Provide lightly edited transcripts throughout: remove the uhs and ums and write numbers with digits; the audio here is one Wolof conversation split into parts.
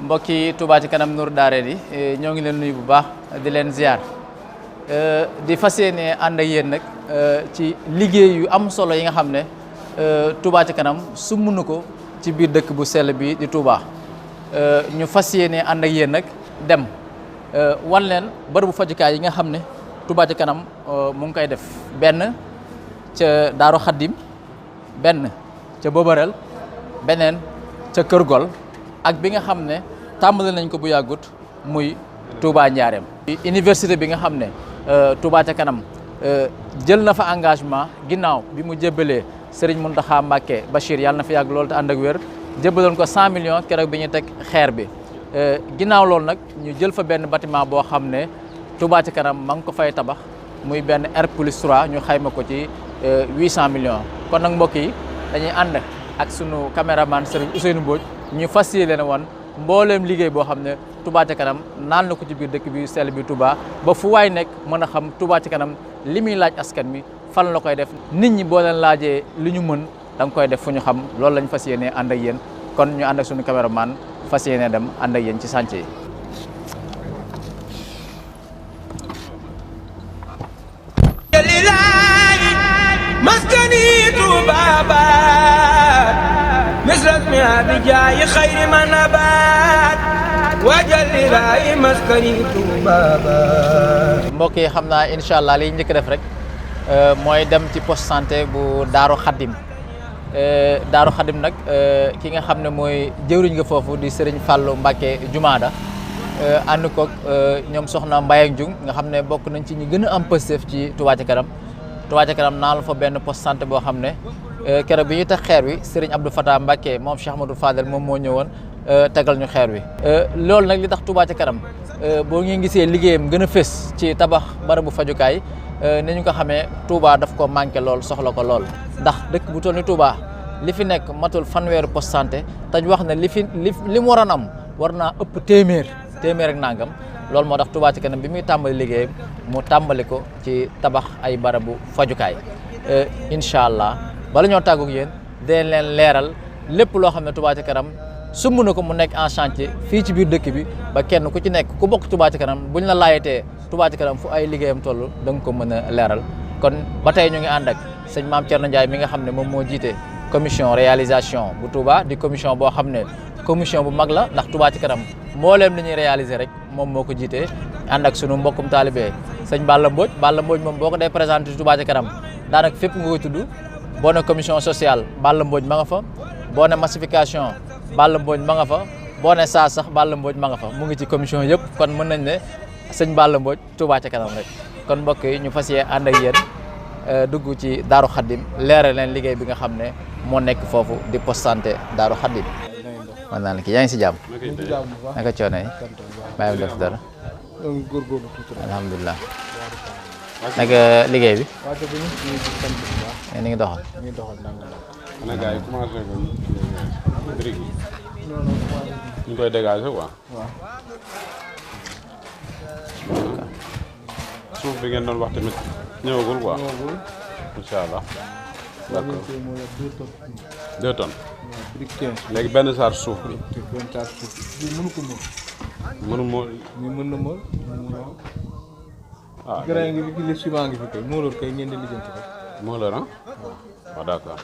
mbokki Touba ci kanam Nour Daarayni ñoo ngi leen nuyu bu baax di leen ziar di fas yéene ànd ak yéen nag ci liggéey yu am solo yi nga xam ne Touba ci kanam sumb na ko ci biir dëkk bu sell bi di Touba ñu fas yéene ànd ak yéen nag dem wan leen bërëbu fajukaay yi nga xam ne Touba ci kanam mu ngi koy def benn ca Daaru Xaddim benn ca Bobareel beneen ca Kër Gol ak bi nga xam ne tàmbali nañ ko bu yàggut muy Touba Njaareem université bi nga xam ne Touba ca kanam jël na fa engagement ginnaaw bi mu jébbalee Serigne Mountakha Mbacké Bachir yàlla na fi yàgg loolu te ànd ak wér jébbaloon ko 100 millions keroog bi ñu teg xeer bi ginnaaw loolu nag ñu jël fa benn bâtiment boo xam ne Touba ca kanam ma ngi ko fay tabax muy benn R+3 ñu xayma ko ci 800 millions kon nag mbokk yi dañuy ànd ak sunu caméraman Serigne Ousseynou Mbodj ñu fas yéene woon mbooleem liggéey boo xam ne Touba ca kanam naan na ko ci biir dëkk bi sell bi Touba ba fu waay nekk mën a xam Touba ca kanam li muy laaj askan mi fan la koy def nit ñi boo leen laajee li ñu mën da nga koy def fu ñu xam loolu lañ fas yéene ànd ak yéen kon ñu ànd ak sunu caméraman fas yéene dem ànd ak yéen ci chantier yi. بجاي خير ما نبات وجل لله مسكني بابا mbokk yi xam naa incha allah li njëkk def rek mooy dem ci poste santé bu Daaru Xaddim Daaru Xaddim nag ki nga xam ne mooy jëwriñ nga foofu di Serigne Fallou Mbacké Jumaada ànd koog ñoom soxna Mbaye ak Jung nga xam ne bokk nañ ci ñi gën a am Pastef ci Touba ca kanam Touba ca kanam naa la fa benn poste santé boo xam ne keroog bi ñu teg xeer wi Serigne Abdou Fatah Mbacké moom Cheikh Ahmadou Fadel moom moo ñëwoon tegal ñu xeer wi loolu nag li tax Touba ca kanam boo ngeen gisee liggéeyam gën a fës ci tabax barabu fajukaay ni ñu ko xamee Touba daf ko manqué lool soxla ko lool ndax dëkk bu toll ni Touba li fi nekk matul fanweeru poste santé te ñu wax ne li mu waroon am war naa ëpp téeméer ak nangam loolu moo tax Touba ca kanam bi muy tàmbali liggéeyam mu tàmbali ko ci tabax ay barabu fajukaay incha allah bala ñoo tàggu ak yéen dinañ leen leeral lépp loo xam ne Touba ca kanam sumb na ko mu nekk en chantier fii ci biir dëkk bi ba kenn ku ci nekk ku bokk Touba ca kanam buñ la laayatee Touba ca kanam fu ay liggéeyam toll da nga ko mën a leeral kon ba tey ñu ngi ànd ak sëñ Mame Thierno Ndiaye mi nga xam ne moom moo jiite commission réalisation bu Touba di commission boo xam ne commission bu mag la ndax Touba ca kanam mbooleem li ñuy réaliser rek moom moo ko jiite ànd ak sunu mbokkum taalibe sëñ Balla Mbodj moom boo ko dee présenté Touba ca kanam daanaka fépp nga koy tudd boo ne commission sociale Balla Mbodj ma nga fa boo ne massification Balla Mbodj ma nga fa boo ne saa sax Balla Mbodj ma nga fa mu ngi ci commission yëpp kon mën nañ ne sëñ Balla Mbodj Touba ca kanam rek kon mbokk yi ñu fas yee ànd ak yéen dugg ci Daaru Xaddim leeral leen liggéey bi nga xam ne moo nekk foofu di poste santé Daaru Xaddim man naa la kii yaa ngi si jàmm naka coono yi bàyyi def dara alhamdulilah naka liggéey bi ni ngi doxal ana gars yi commencé ko brique yi ñu koy dégager quoi suuf bi ngeen doon wax tamit ñëwagul quoi incha allah d'accord 2 tonnes léegi benn saar suuf bi mënu moo mën na mool ah grain ngi fi li ciment ngi fi kay moo loolu kay ngeen di lijjanti rek moo la ah waaw d'accord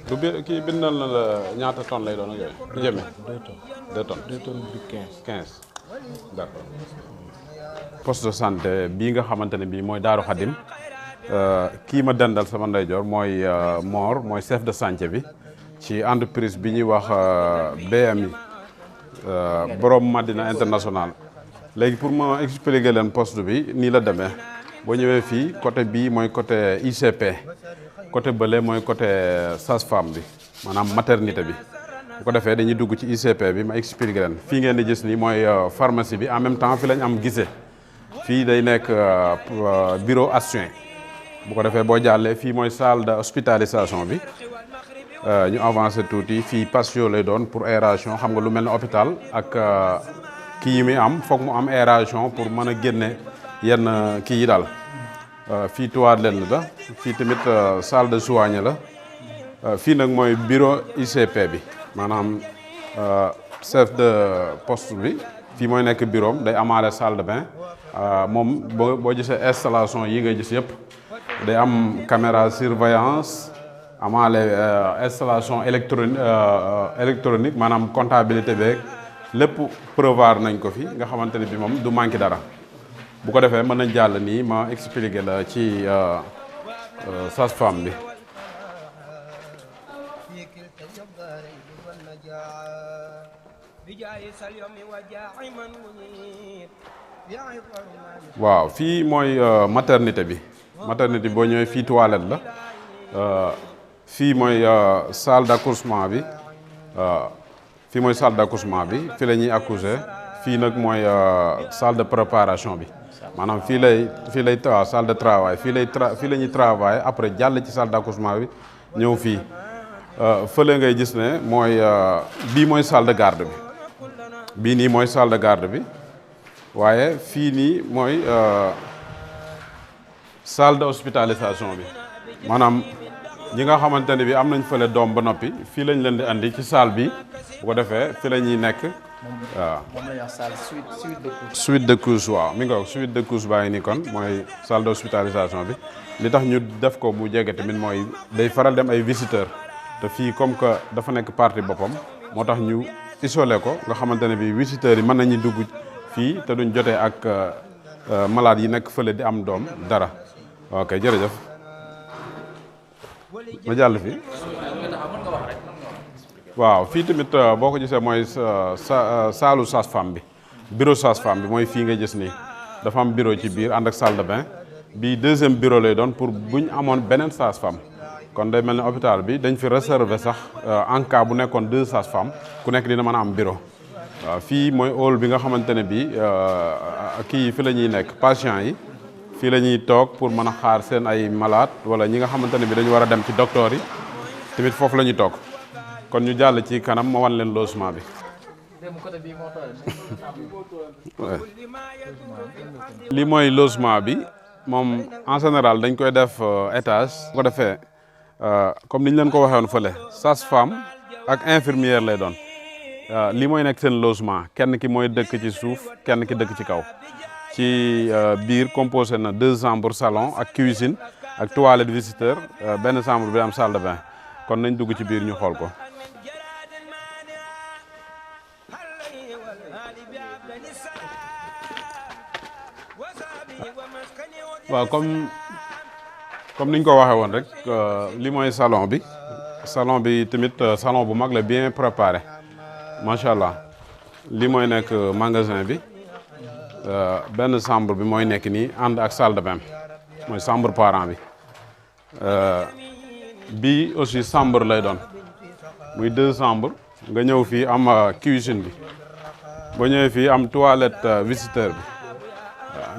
du bi kii bindal na la ñaata tonnes lay doon ak yooyu du jëme 2 tonnes 2 tonnes bi 15 d'accord poste de santé bii nga xamante ne bii mooy Daaru Xaddim kii ma dendal sama ndeyjoor mooy Mor mooy chef de chantier bi ci entreprise bi ñuy wax BMI borom Madina International léegi pour ma expliquer leen poste bi nii la demee boo ñëwee fii côté bii mooy côté ICP côté bële mooy côté sage-femme bi maanaam maternité bi bu ko defee dañuy dugg ci ICP bi ma expliquer leen fii ngeen di gis nii mooy pharmacie bi en même temps fi lañ am gisee fii day nekk bureau assoin bu ko defee boo jàllee fii mooy salle de hospitalisation bi ñu avancé tuuti fii patio lay doon pour aération xam nga lu mel ne hôpital ak kii yi muy am foog mu am aération pour mën a génne yenn kii yi daal fii toilette la fii tamit salle de soins la fii nag mooy bureau ICP bi maanaam chef de poste bi fii mooy nekk bureau am day amaale salle de bain moom boo gisee installation yi nga gis yëpp day am caméra surveillance amaale installation électronique maanaam comptabilité beeg lépp prévoir nañ ko fi nga xamante ne bi moom du manqué dara bu ko defee mën nañ jàll nii ma expliquer la ci sage-femme bi. waaw fii mooy maternité bi boo ñëwee fii toilette la fii mooy salle d'accouchement bi fii mooy salle d'accouchement bi fii la ñuy accoucher fii nag mooy salle de préparation bi maanaam fii lay salle de travail fii la ñuy travailler après jàll ci salle d'accouchement bi ñëw fii fële ngay gis ne mooy bii mooy salle de garde bi bii nii mooy salle de garde bi waaye fii nii mooy salle de hospitalisation bi maanaam ñi nga xamante ne bi am nañ fële doom ba noppi fii lañ leen di andi ci salle bi bu ko defee fii la ñuy nekk waaw. moom la ñuy wax salle suite de couche. suite de couche waaw mi ngi ko suite de couche baa ngi nii kon mooy salle de hospitalisation bi li tax ñu def ko mu jege tamit mooy day faral dem ay visiteurs te fii comme que dafa nekk partie boppam moo tax ñu isolé ko nga xamante ne bi visiteurs yi mën nañu dugg fii te duñ jotee ak malade yi nekk fële di am doom dara ok jërëjëf ma jàll fii waaw fii tamit boo ko gisee mooy saalu sage-femme bi bureau sage-femme bi mooy fii nga gis nii dafa am bureau ci biir ànd ak salle de bain bii deuxième bureau lay doon pour buñ amoon beneen sage-femme kon day mel ni hôpital bi dañ fi réserver sax en cas bu nekkoon 2 sages-femmes ku nekk dina mën a am bureau waaw fii mooy hall bi nga xamante ne bii kii yi fi la ñuy nekk patients yi fii la ñuy toog pour mën a xaar seen ay malade wala ñi nga xamante ne bii dañu war a dem ci docteur yi tamit foofu la ñuy toog kon ñu jàll ci kanam ma wan leen logement bi. lii mooy logement bi moom en général dañ koy def étage. bu ko defee comme ni ñu leen ko waxee woon fële sage-femme ak infirmière lay doon. lii mooy nekk seen logement kenn ki mooy dëkk ci suuf kenn ki dëkk ci kaw ci biir composé na 2 chambres salon ak cuisine ak toilette visiteur benn chambre bi am salle de bain kon nañ dugg ci biir ñu xool ko. waaw comme niñ ko waxee woon rek lii mooy salon bi tamit salon bu mag la bien préparé. macha allah lii mooy nekk magasin bi benn chambre bi mooy nekk nii ànd ak salle de bain mooy chambre parent bi bii aussi chambre lay doon muy 2 chambres nga ñëw fii am cuisine bi ba ñëwee fii am toilette visiteur bi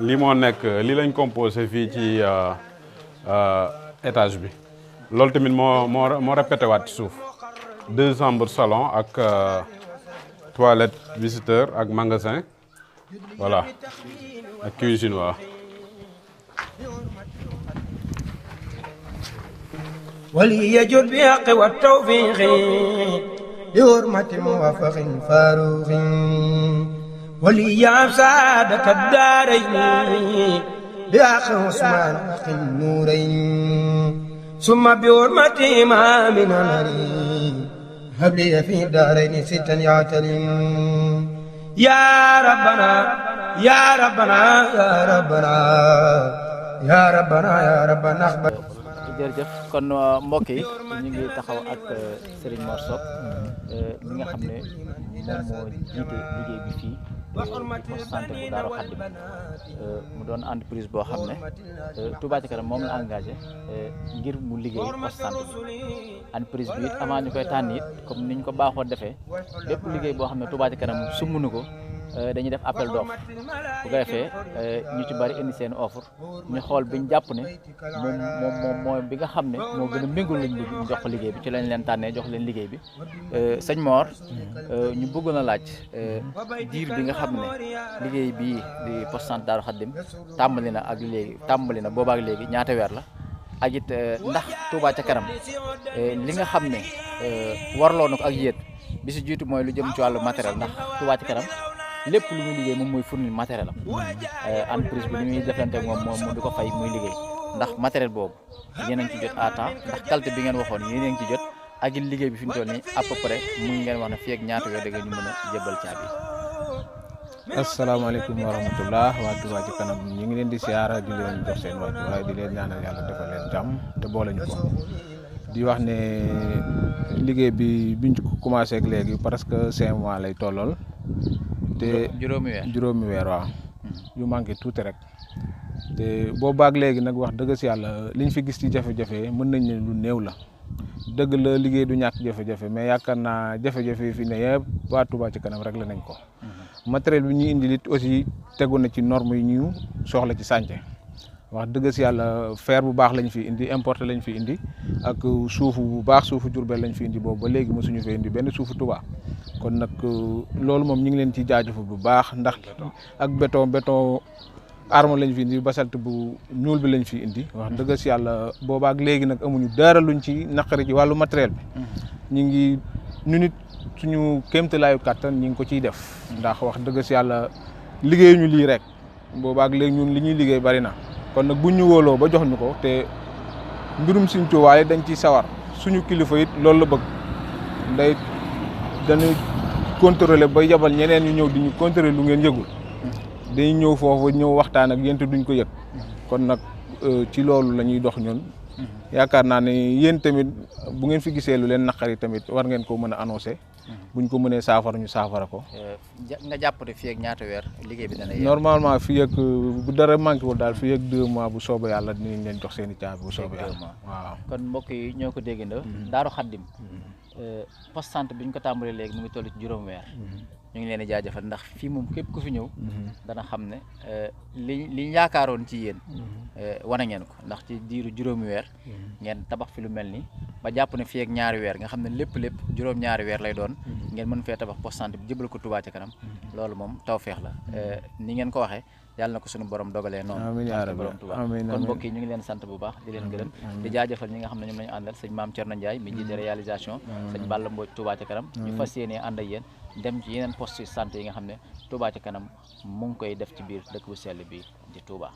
lii moo nekk lii lañ composé fii ci étage bi loolu tamit moo répété waat ci suuf 2 chambres salon ak toilette visiteur ak magasin voilà ak cuisine waaw. ولي يجد بحق والتوفيق بحرمة موفق فاروق ولي يعب سعادة الدارين بحق عثمان حق النورين ثم بحرمة إمامنا العلي هب لي في الدارين 6 يعتلم يا ربنا يا ربنا يا ربنا يا ربنا يا ربنا أخبر. jërëjëf kon mbokk yi ñu ngi taxaw ak Serigne Mor Sock mi nga xam ne moom moo jiite liggéey bi fii poste santé bu Daaru Xaddim mu doon entreprise boo xam ne Touba Ca Kanam moom la engagé ngir mu liggéey poste santé bi entreprise bi it avant ñu koy tànn it comme niñ ko baaxoo defee bépp liggéey boo xam ne Touba Ca Kanam sumb ko dañuy def appel d'offre bu ko defee ñu ci bari indi seen offre ñu xool biñ jàpp ne moom mooy bi nga xam ne moo gën a méngul lañ bëgg ñu jox ko liggéey bi ci lañ leen tànnee jox leen liggéey bi sëñ Mor ñu bëggoon a laaj diir bi nga xam ne liggéey bii di poste santé Daaru Xaddim tàmbali na boobaak léegi ñaata weer la ak it ndax Touba ca kanam li nga xam ne warloo na ko ak yéen bi si jiitu mooy lu jëm ci wàllu matériel ndax Touba ca kanam lépp lu muy liggéey moom mooy fournir matériel am entreprise bi ni muy deflante ak moom mu di ko fay muy liggéey ndax matériel boobu yéen a ngi ci jot à temps ndax qualité bi ngeen waxoon yéen a ngi ci jot ak it liggéey bi fi mu toll nii à peu près mu ngi ngeen wax ne fii ak ñaata weer da nga ñu mën a jébbal caabi. asalaamaaleykum wa rahmatullah waa Touba ci kanam ñu ngi leen di siyaara di leen jox seen wàcc waaye di leen ñaanal yàlla defal leen jàmm te boole ñu ko di wax ne liggéey bi biñ ko commencé ak léegi presque 5 mois lay tollool te juróomi weer waaw yu manqué tuuti rek te boobaag léegi nag wax dëgg si yàlla liñ fi gis ci jafe-jafe mën nañ ne lu néew la dëgg la liggéey du ñàkk jafe-jafe mais yaakaar naa jafe-jafe yi fi ne yëpp waa Touba ci kanam rek la nañ ko matériel bi ñu indi lit aussi tegu na ci norme yi ñu soxla ci chantier wax dëgg si yàlla fer bu baax lañ fi indi importé lañ fi indi ak suufu bu baax suufu Jurbel lañ fi indi boobu ba léegi mosuñu fee indi benn suufu Touba kon nag loolu moom ñu ngi leen ci jaajëfal bu baax ndax ak béton arme lañ fi indi basalte bu ñuul bi lañ fi indi wax dëgg si yàlla boobaak léegi nag amuñu dara luñ ci naqari ci wàllu matériel bi ñu ngi ñu nit suñu kéemtalaayu kàttan ñu ngi ko ciy def ndax wax dëgg si yàlla liggéeyuñu lii rek boobaak léegi ñun li ñuy liggéey bari na kon nag buñ ñu wóoloo ba jox ñu ko te mbirum suñ tuwaay dañ ciy sawar suñu kilifa it loolu la bëgg day dañuy contrôler ba yabal ñeneen ñu ñëw di ñu contrôler lu ngeen yëgul dañuy ñëw foofu ñëw waxtaan ak yéen te duñ ko yëg kon nag ci loolu la ñuy dox ñun yaakaar naa ne yéen tamit bu ngeen fi gisee lu leen naqari tamit war ngeen ko mën a annoncé buñ ko mënee saafara ñu saafara ko. nga jàpp ne fii ak ñaata weer liggéey bi dana yegg. normalement fii ak bu dara manqué wul daal fii ak 2 mois bu soobee yàlla dinañ leen jox seen i caabi bu soobee yàlla waaw. kon mbokk yi ñoo ko déggandoo. Daaru Xaddim poste santé bi ñu ko tàmbalee léegi mu ngi toll ci juróom weer. ñu ngi leen di jaajëfal ndax fii moom képp ku fi ñëw dana xam ne liñ yaakaaroon ci yéen wane ngeen ko ndax ci diiru juróomi weer ngeen tabax fi lu mel ni ba jàpp ne fii ak ñaari weer nga xam ne lépp juróom-ñaari weer lay doon ngeen mën fee tabax poste santé bi jëbal ko Touba ca kanam loolu moom tawfeex la ni ngeen ko waxee yàlla na ko suñu borom dogalee noonu borom Touba kon mbokk yi ñu ngi leen sant bu baax di leen gërëm di jaajëfal ñi nga xam ne ñoom lañu àndal sëñ Maam Thierno Ndiaye mi jiite réalisation sëñ Balla Mbodj Touba ca kanam ñu fas yéenee ànd ak yéen dem ci yeneen poste santé yi nga xam ne Touba ca kanam mu ngi koy def ci biir dëkk bu sell bi di Touba.